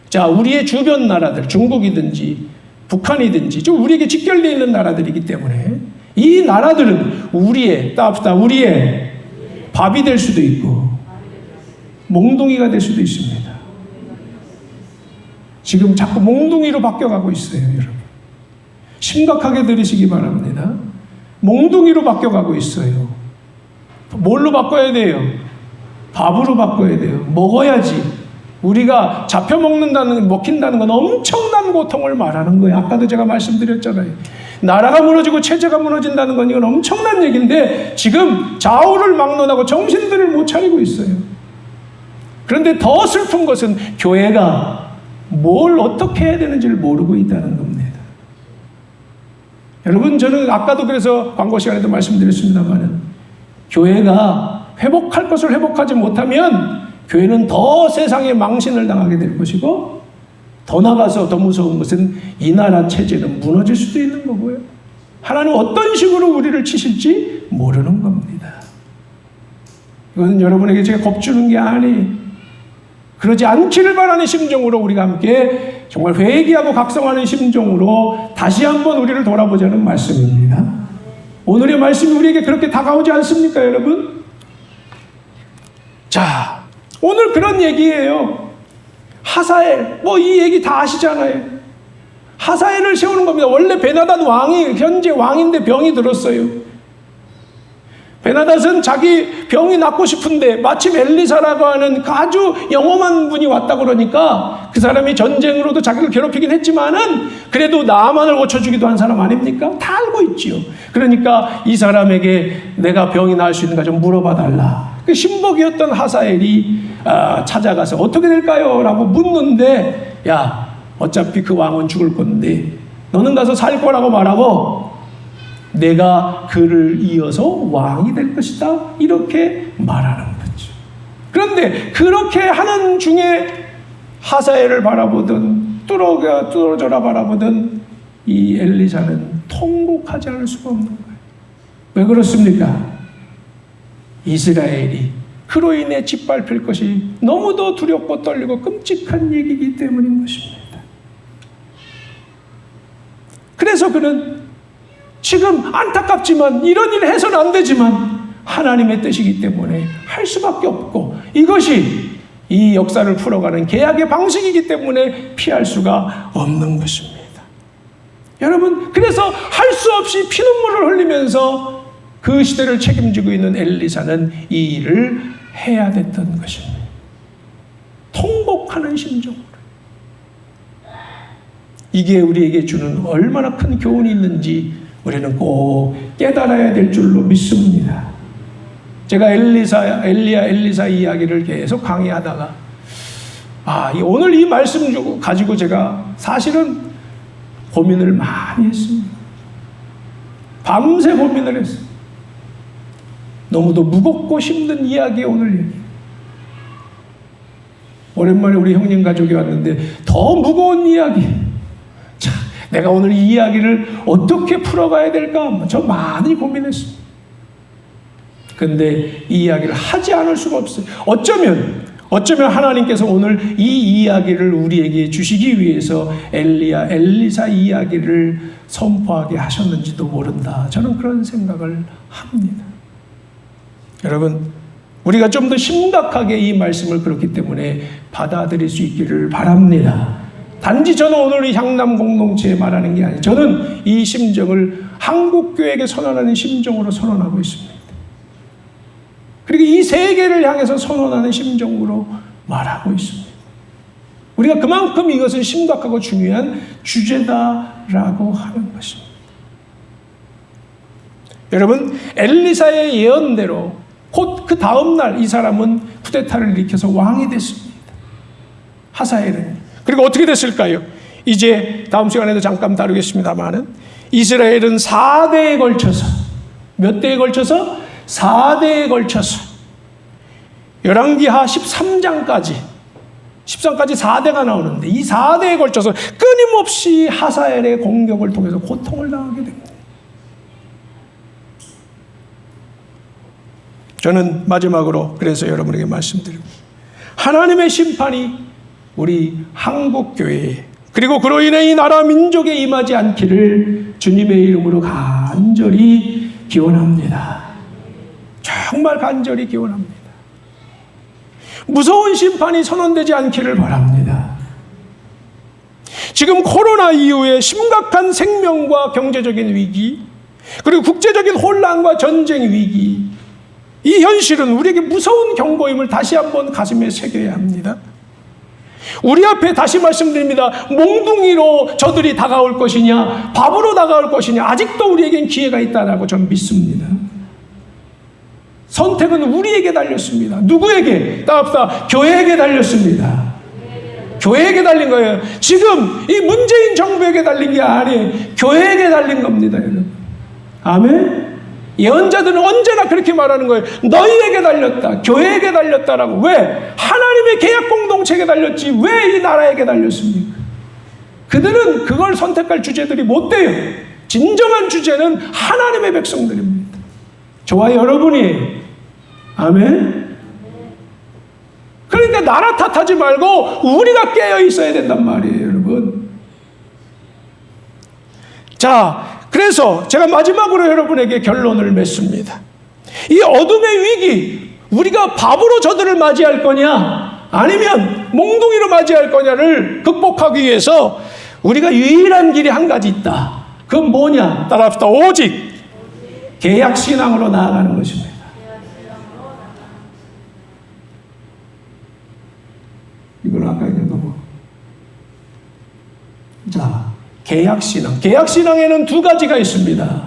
자, 우리의 주변 나라들, 중국이든지 북한이든지 좀 우리에게 직결되어 있는 나라들이기 때문에 이 나라들은 우리의 밥이 될 수도 있고 몽둥이가 될 수도 있습니다. 지금 자꾸 몽둥이로 바뀌어가고 있어요, 여러분. 심각하게 들으시기 바랍니다. 몽둥이로 바뀌어가고 있어요. 뭘로 바꿔야 돼요? 밥으로 바꿔야 돼요. 먹어야지. 우리가 먹힌다는 건 엄청난 고통을 말하는 거예요. 아까도 제가 말씀드렸잖아요. 나라가 무너지고 체제가 무너진다는 건 이건 엄청난 얘기인데 지금 좌우를 막론하고 정신들을 못 차리고 있어요. 그런데 더 슬픈 것은 교회가 뭘 어떻게 해야 되는지를 모르고 있다는 겁니다. 여러분, 저는 아까도 그래서 광고 시간에도 말씀드렸습니다만 교회가 회복할 것을 회복하지 못하면 교회는 더 세상에 망신을 당하게 될 것이고 더 나가서 더 무서운 것은 이 나라 체제는 무너질 수도 있는 거고요. 하나님 어떤 식으로 우리를 치실지 모르는 겁니다. 이건 여러분에게 제가 겁주는 게 아니에요. 그러지 않기를 바라는 심정으로 우리가 함께 정말 회개하고 각성하는 심정으로 다시 한번 우리를 돌아보자는 말씀입니다. 오늘의 말씀이 우리에게 그렇게 다가오지 않습니까, 여러분? 자, 오늘 그런 얘기예요. 하사엘, 이 얘기 다 아시잖아요. 하사엘을 세우는 겁니다. 원래 베나닷 왕이 현재 왕인데 병이 들었어요. 베나닷은 자기 병이 낫고 싶은데 마침 엘리사라고 하는 아주 영험한 분이 왔다 그러니까 그 사람이 전쟁으로도 자기를 괴롭히긴 했지만은 그래도 나아만을 고쳐주기도 한 사람 아닙니까? 다 알고 있지요. 그러니까 이 사람에게 내가 병이 나을 수 있는가 좀 물어봐 달라. 그 신복이었던 하사엘이 찾아가서 어떻게 될까요? 라고 묻는데 야, 어차피 그 왕은 죽을 건데 너는 가서 살 거라고 말하고 내가 그를 이어서 왕이 될 것이다. 이렇게 말하는 거죠. 그런데 그렇게 하는 중에 하사엘을 바라보든 뚫어져라 바라보든 이 엘리사는 통곡하지 않을 수가 없는 거예요. 왜 그렇습니까? 이스라엘이 그로 인해 짓밟힐 것이 너무도 두렵고 떨리고 끔찍한 얘기이기 때문인 것입니다. 그래서 그는 지금 안타깝지만 이런 일을 해서는 안 되지만 하나님의 뜻이기 때문에 할 수밖에 없고 이것이 이 역사를 풀어가는 계약의 방식이기 때문에 피할 수가 없는 것입니다. 여러분, 그래서 할 수 없이 피눈물을 흘리면서 그 시대를 책임지고 있는 엘리사는 이 일을 해야 됐던 것입니다. 통곡하는 심정으로. 이게 우리에게 주는 얼마나 큰 교훈이 있는지 우리는 꼭 깨달아야 될 줄로 믿습니다. 제가 엘리사 이야기를 계속 강의하다가 오늘 이 말씀 가지고 제가 사실은 고민을 많이 했습니다. 밤새 고민을 했어요. 너무도 무겁고 힘든 이야기에 오늘 얘기. 오랜만에 우리 형님 가족이 왔는데 더 무거운 이야기. 자, 내가 오늘 이 이야기를 어떻게 풀어가야 될까? 저 많이 고민했습니다. 근데 이 이야기를 하지 않을 수가 없어요. 어쩌면 하나님께서 오늘 이 이야기를 우리에게 주시기 위해서 엘리사 이야기를 선포하게 하셨는지도 모른다. 저는 그런 생각을 합니다. 여러분, 우리가 좀 더 심각하게 이 말씀을 그렇기 때문에 받아들일 수 있기를 바랍니다. 단지 저는 오늘 이 향남 공동체에 말하는 게 아니에요. 저는 이 심정을 한국교회에게 선언하는 심정으로 선언하고 있습니다. 그리고 이 세계를 향해서 선언하는 심정으로 말하고 있습니다. 우리가 그만큼 이것은 심각하고 중요한 주제다라고 하는 것입니다. 여러분, 엘리사의 예언대로 곧 그 다음날 이 사람은 쿠데타를 일으켜서 왕이 됐습니다. 하사엘은. 그리고 어떻게 됐을까요? 이제 다음 시간에도 잠깐 다루겠습니다만은 이스라엘은 4대에 걸쳐서 몇 대에 걸쳐서? 4대에 걸쳐서 열왕기하 13장까지 4대가 나오는데 이 4대에 걸쳐서 끊임없이 하사엘의 공격을 통해서 고통을 당하게 됩니다. 저는 마지막으로 그래서 여러분에게 말씀드립니다. 하나님의 심판이 우리 한국교회에 그리고 그로 인해 이 나라 민족에 임하지 않기를 주님의 이름으로 간절히 기원합니다. 정말 간절히 기원합니다. 무서운 심판이 선언되지 않기를 바랍니다. 지금 코로나 이후에 심각한 생명과 경제적인 위기, 그리고 국제적인 혼란과 전쟁 위기, 이 현실은 우리에게 무서운 경고임을 다시 한번 가슴에 새겨야 합니다. 우리 앞에 다시 말씀드립니다. 몽둥이로 저들이 다가올 것이냐, 밥으로 다가올 것이냐, 아직도 우리에겐 기회가 있다라고 저는 믿습니다. 선택은 우리에게 달렸습니다. 누구에게? 따갑다. 교회에게 달렸습니다. 교회에게 달린 거예요. 지금 이 문재인 정부에게 달린 게 아니에요. 교회에게 달린 겁니다, 여러분. 아멘? 예언자들은 언제나 그렇게 말하는 거예요. 너희에게 달렸다. 교회에게 달렸다라고. 왜? 하나님의 계약 공동체에게 달렸지 왜 이 나라에게 달렸습니까? 그들은 그걸 선택할 주제들이 못 돼요. 진정한 주제는 하나님의 백성들입니다. 저와 여러분이. 아멘? 그러니까 나라 탓하지 말고 우리가 깨어 있어야 된단 말이에요, 여러분. 자, 그래서 제가 마지막으로 여러분에게 결론을 맺습니다. 이 어둠의 위기, 우리가 밥으로 저들을 맞이할 거냐 아니면 몽둥이로 맞이할 거냐를 극복하기 위해서 우리가 유일한 길이 한 가지 있다. 그건 뭐냐? 따라합시다. 오직 계약신앙으로 나아가는 것입니다. 이건 아까 얘기했던 자, 계약신앙. 계약신앙에는 두 가지가 있습니다.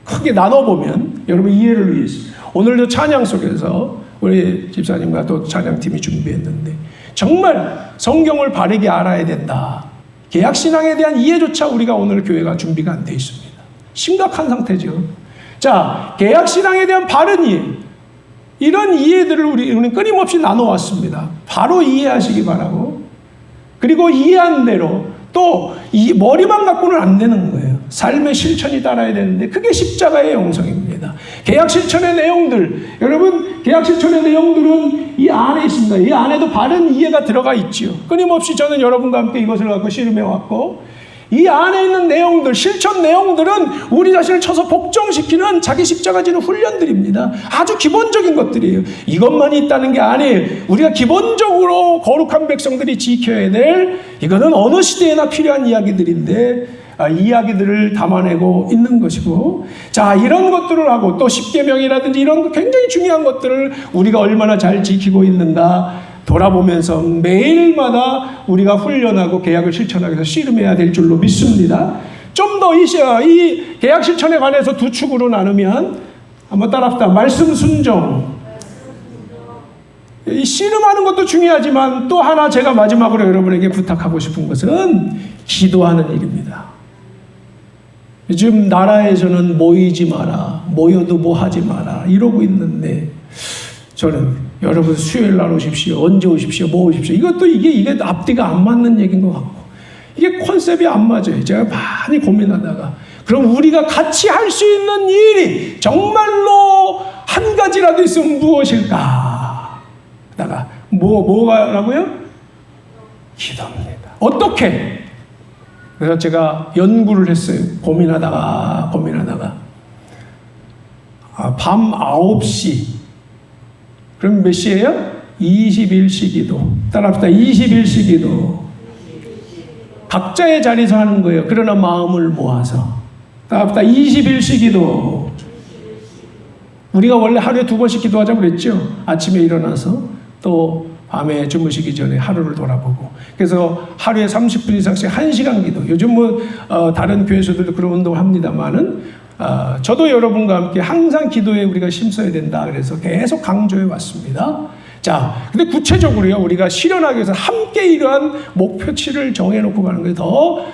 크게 나눠보면 여러분 이해를 위해서 오늘도 찬양 속에서 우리 집사님과 또 찬양팀이 준비했는데 정말 성경을 바르게 알아야 된다. 계약신앙에 대한 이해조차 우리가 오늘 교회가 준비가 안 돼 있습니다. 심각한 상태죠. 자, 계약신앙에 대한 바른 이해. 이런 이해들을 우리는 끊임없이 나눠왔습니다. 바로 이해하시기 바라고. 그리고 이해한 대로 또 이 머리만 갖고는 안 되는 거예요. 삶의 실천이 따라야 되는데 그게 십자가의 영성입니다. 계약 실천의 내용들, 여러분 계약 실천의 내용들은 이 안에 있습니다. 이 안에도 바른 이해가 들어가 있지요. 끊임없이 저는 여러분과 함께 이것을 갖고 씨름해 왔고 이 안에 있는 내용들, 실천 내용들은 우리 자신을 쳐서 복종시키는 자기 십자가 지는 훈련들입니다. 아주 기본적인 것들이에요. 이것만이 있다는 게 아니에요. 우리가 기본적으로 거룩한 백성들이 지켜야 될, 이거는 어느 시대에나 필요한 이야기들인데, 이야기들을 담아내고 있는 것이고, 자, 이런 것들을 하고 또 십계명이라든지 이런 굉장히 중요한 것들을 우리가 얼마나 잘 지키고 있는가 돌아보면서 매일마다 우리가 훈련하고 계약을 실천하기 위해서 씨름해야 될 줄로 믿습니다. 좀 더 이 계약 실천에 관해서 두 축으로 나누면 한번 따라합시다. 말씀 순종. 이 씨름하는 것도 중요하지만 또 하나 제가 마지막으로 여러분에게 부탁하고 싶은 것은 기도하는 일입니다. 요즘 나라에서는 모이지 마라, 모여도 뭐 하지 마라 이러고 있는데, 저는 여러분 수요일 날 오십시오, 언제 오십시오, 뭐 오십시오, 이것도 이게 앞뒤가 안 맞는 얘기인 것 같고, 이게 컨셉이 안 맞아요. 제가 많이 고민하다가, 그럼 우리가 같이 할 수 있는 일이 정말로 한 가지라도 있으면 무엇일까? 다가 뭐가라고요? 기도입니다. 어떻게? 그래서 제가 연구를 했어요. 고민하다가 밤 9시, 그럼 몇 시예요? 21시 기도. 따라합시다. 21시 기도. 각자의 자리에서 하는 거예요. 그러나 마음을 모아서. 따라합시다. 21시 기도. 우리가 원래 하루에 2번씩 기도하자고 그랬죠. 아침에 일어나서 또 밤에 주무시기 전에 하루를 돌아보고, 그래서 하루에 30분 이상씩 1시간 기도. 요즘 다른 교회에서도 그런 운동을 합니다만은, 저도 여러분과 함께 항상 기도에 우리가 힘써야 된다. 그래서 계속 강조해 왔습니다. 자, 근데 구체적으로요, 우리가 실현하기 위해서 함께 이러한 목표치를 정해놓고 가는 게 더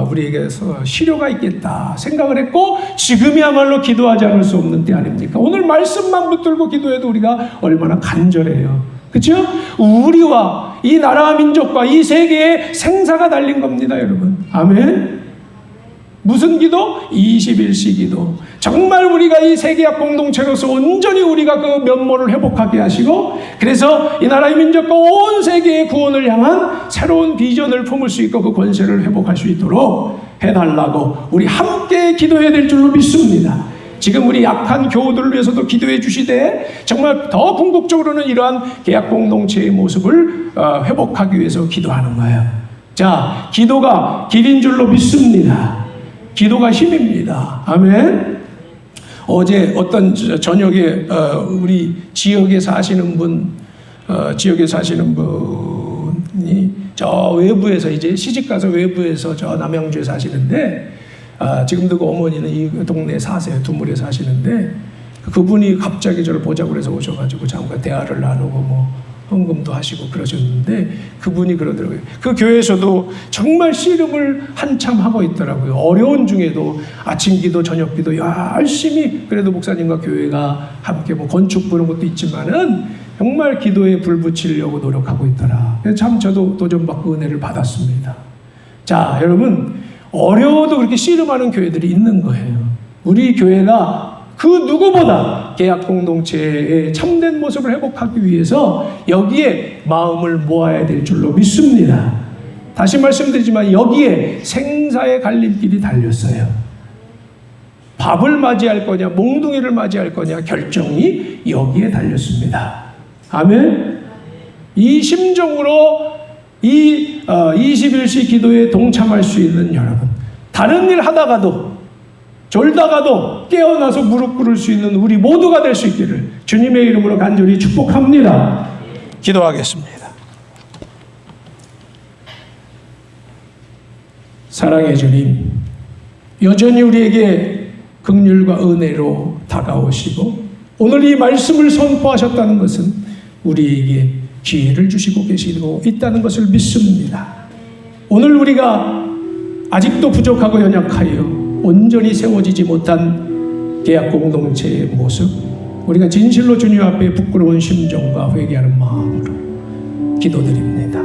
우리에게서 실효가 있겠다 생각을 했고, 지금이야말로 기도하지 않을 수 없는 때 아닙니까? 오늘 말씀만 붙들고 기도해도 우리가 얼마나 간절해요. 그렇죠? 우리와 이 나라와 민족과 이 세계의 생사가 달린 겁니다, 여러분. 아멘. 무슨 기도? 21시 기도. 정말 우리가 이 세계학 공동체로서 온전히 우리가 그 면모를 회복하게 하시고, 그래서 이 나라의 민족과 온 세계의 구원을 향한 새로운 비전을 품을 수 있고 그 권세를 회복할 수 있도록 해달라고 우리 함께 기도해야 될 줄로 믿습니다. 지금 우리 약한 교우들을 위해서도 기도해 주시되, 정말 더 궁극적으로는 이러한 계약 공동체의 모습을 회복하기 위해서 기도하는 거예요. 자, 기도가 길인 줄로 믿습니다. 기도가 힘입니다. 아멘. 어제 어떤 저녁에 우리 지역에 사시는 분이 저 외부에서 이제 시집가서 외부에서 저 남양주에 사시는데, 지금도 그 어머니는 이 동네에 사세요. 두물에 사시는데, 그분이 갑자기 저를 보자고 그래서 오셔가지고 잠깐 대화를 나누고 뭐 헌금도 하시고 그러셨는데, 그분이 그러더라고요. 그 교회에서도 정말 씨름을 한참 하고 있더라고요. 어려운 중에도 아침 기도, 저녁 기도 열심히, 그래도 목사님과 교회가 함께 뭐 건축 그런 것도 있지만은 정말 기도에 불 붙이려고 노력하고 있더라. 그래서 참 저도 도전받고 은혜를 받았습니다. 자, 여러분, 어려워도 그렇게 씨름하는 교회들이 있는 거예요. 우리 교회가 그 누구보다 계약 공동체의 참된 모습을 회복하기 위해서 여기에 마음을 모아야 될 줄로 믿습니다. 다시 말씀드리지만 여기에 생사의 갈림길이 달렸어요. 밥을 맞이할 거냐, 몽둥이를 맞이할 거냐 결정이 여기에 달렸습니다. 아멘. 이 심정으로 이 21시 기도에 동참할 수 있는 여러분, 다른 일 하다가도 졸다가도 깨어나서 무릎 꿇을 수 있는 우리 모두가 될 수 있기를 주님의 이름으로 간절히 축복합니다. 기도하겠습니다. 사랑의 주님, 여전히 우리에게 긍휼과 은혜로 다가오시고 오늘 이 말씀을 선포하셨다는 것은 우리에게 기회를 주시고 계시고 있다는 것을 믿습니다. 오늘 우리가 아직도 부족하고 연약하여 온전히 세워지지 못한 계약 공동체의 모습, 우리가 진실로 주님 앞에 부끄러운 심정과 회개하는 마음으로 기도드립니다.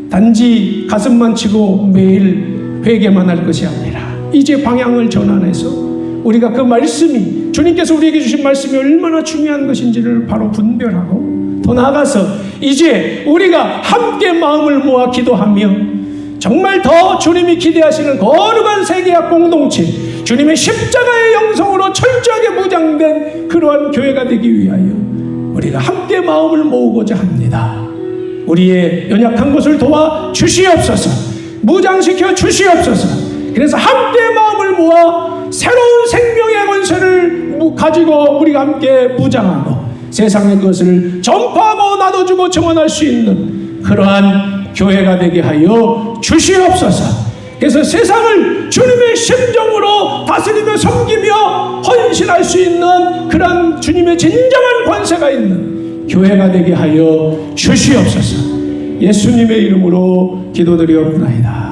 단지 가슴만 치고 매일 회개만 할 것이 아니라 이제 방향을 전환해서 우리가 그 말씀이, 주님께서 우리에게 주신 말씀이 얼마나 중요한 것인지를 바로 분별하고, 더 나아가서 이제 우리가 함께 마음을 모아 기도하며 정말 더 주님이 기대하시는 거룩한 세계학 공동체, 주님의 십자가의 영성으로 철저하게 무장된 그러한 교회가 되기 위하여 우리가 함께 마음을 모으고자 합니다. 우리의 연약한 것을 도와 주시옵소서. 무장시켜 주시옵소서. 그래서 함께 마음을 모아 새로운 생명의 권세를 가지고 우리가 함께 무장하고 세상의 것을 전파하고 나눠주고 정언할 수 있는 그러한 교회가 되게 하여 주시옵소서. 그래서 세상을 주님의 심정으로 다스리며 섬기며 헌신할 수 있는 그런 주님의 진정한 권세가 있는 교회가 되게 하여 주시옵소서. 예수님의 이름으로 기도드리옵나이다.